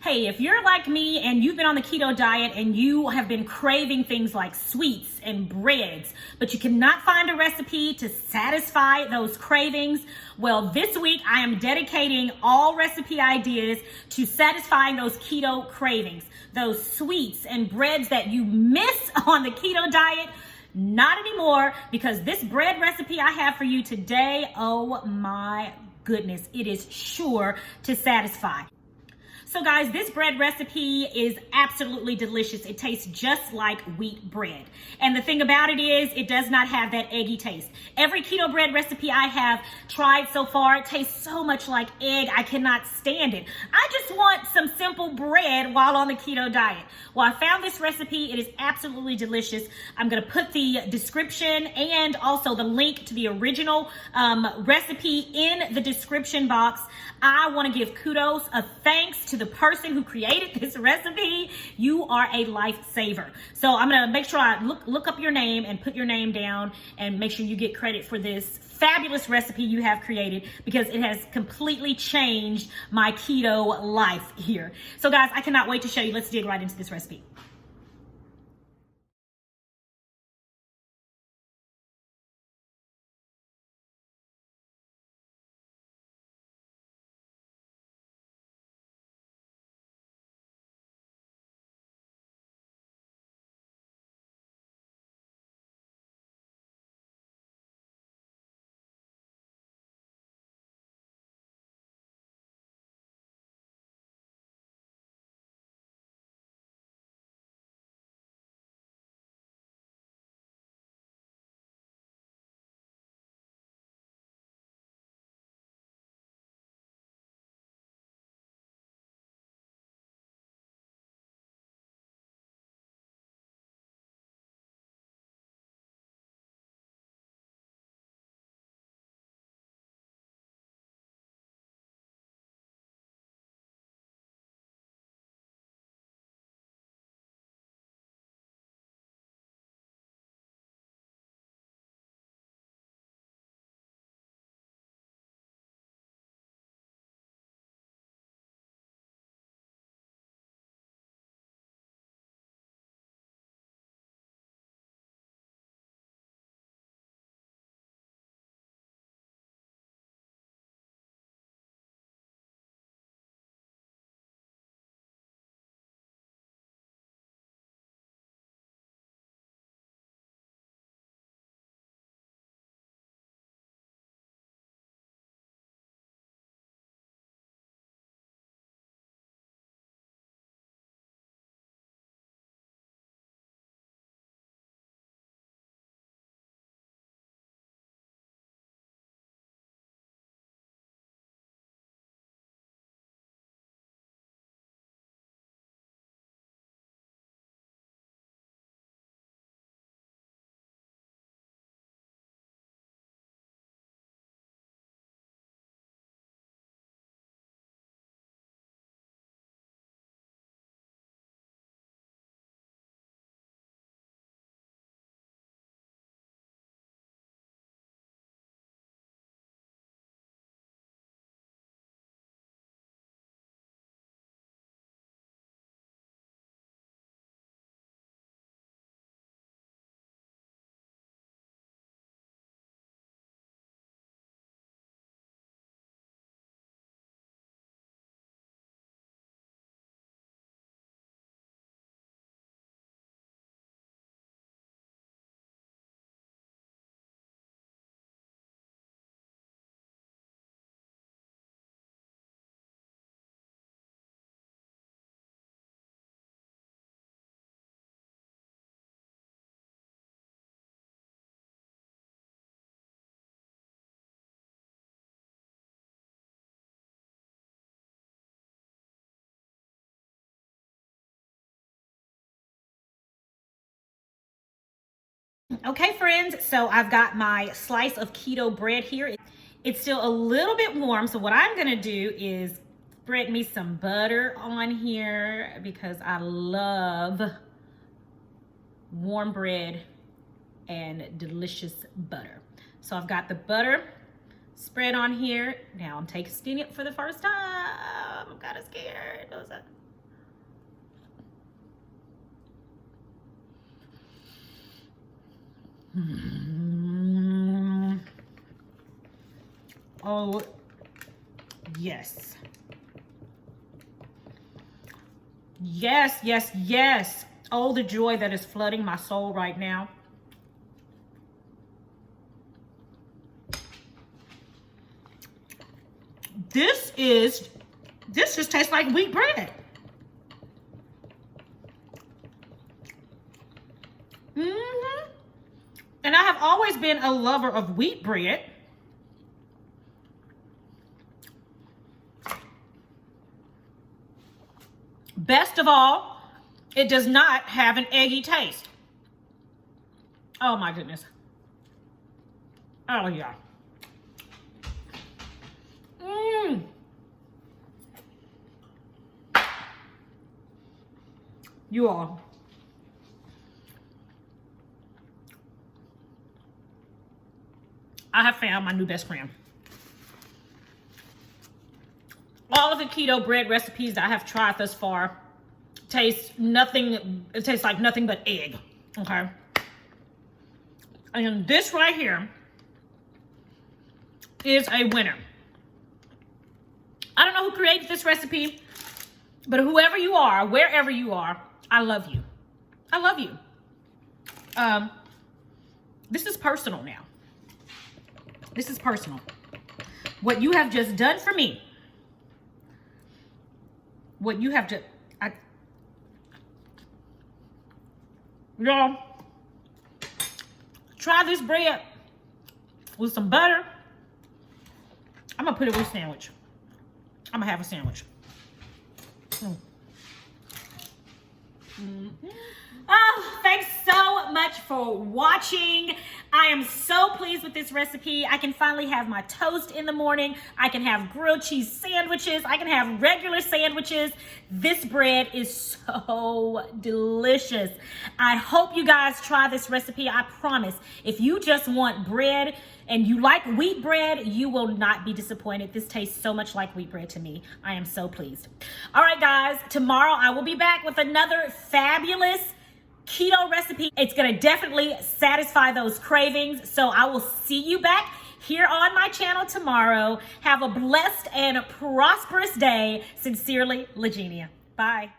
Hey, if you're like me and you've been on the keto diet and you have been craving things like sweets and breads, but you cannot find a recipe to satisfy those cravings, well, this week I am dedicating all recipe ideas to satisfying those keto cravings, those sweets and breads that you miss on the keto diet. Not anymore, because this bread recipe I have for you today, oh my goodness, it is sure to satisfy. So guys, this bread recipe is absolutely delicious. It tastes just like wheat bread. And the thing about it is, it does not have that eggy taste. Every keto bread recipe I have tried so far, it tastes so much like egg, I cannot stand it. I just want some simple bread while on the keto diet. Well, I found this recipe. It is absolutely delicious. I'm gonna put the description and also the link to the original recipe in the description box. I wanna give kudos, a thanks to the person who created this recipe. You are a lifesaver. So I'm gonna make sure I look up your name and put your name down and make sure you get credit for this fabulous recipe you have created, because it has completely changed my keto life here. So guys, I cannot wait to show you. Let's dig right into this recipe. Okay, friends, so I've got my slice of keto bread here. It's still a little bit warm, so what I'm gonna do is spread me some butter on here, because I love warm bread and delicious butter. So I've got the butter spread on here. Now I'm tasting it for the first time. I'm kind of scared. Oh, yes. Yes, yes, yes. Oh, the joy that is flooding my soul right now. This just tastes like wheat bread. And I have always been a lover of wheat bread. Best of all, it does not have an eggy taste. Oh my goodness. Oh yeah. You all. I have found my new best friend. All of the keto bread recipes that I have tried thus far taste nothing. It tastes like nothing but egg. Okay. And this right here is a winner. I don't know who created this recipe, but whoever you are, wherever you are, I love you. I love you. This is personal now. This is personal. What you have just done for me. What you have to, y'all, try this bread with some butter. I'm gonna put it with a sandwich. I'm gonna have a sandwich. Oh, thanks so much for watching. I am so pleased with this recipe. I can finally have my toast in the morning. I can have grilled cheese sandwiches. I can have regular sandwiches. This bread is so delicious. I hope you guys try this recipe. I promise, if you just want bread and you like wheat bread, you will not be disappointed. This tastes so much like wheat bread to me. I am so pleased. All right, guys, tomorrow I will be back with another fabulous keto recipe. It's gonna definitely satisfy those cravings. So I will see you back here on my channel tomorrow. Have a blessed and prosperous day. Sincerely, Legenia. Bye.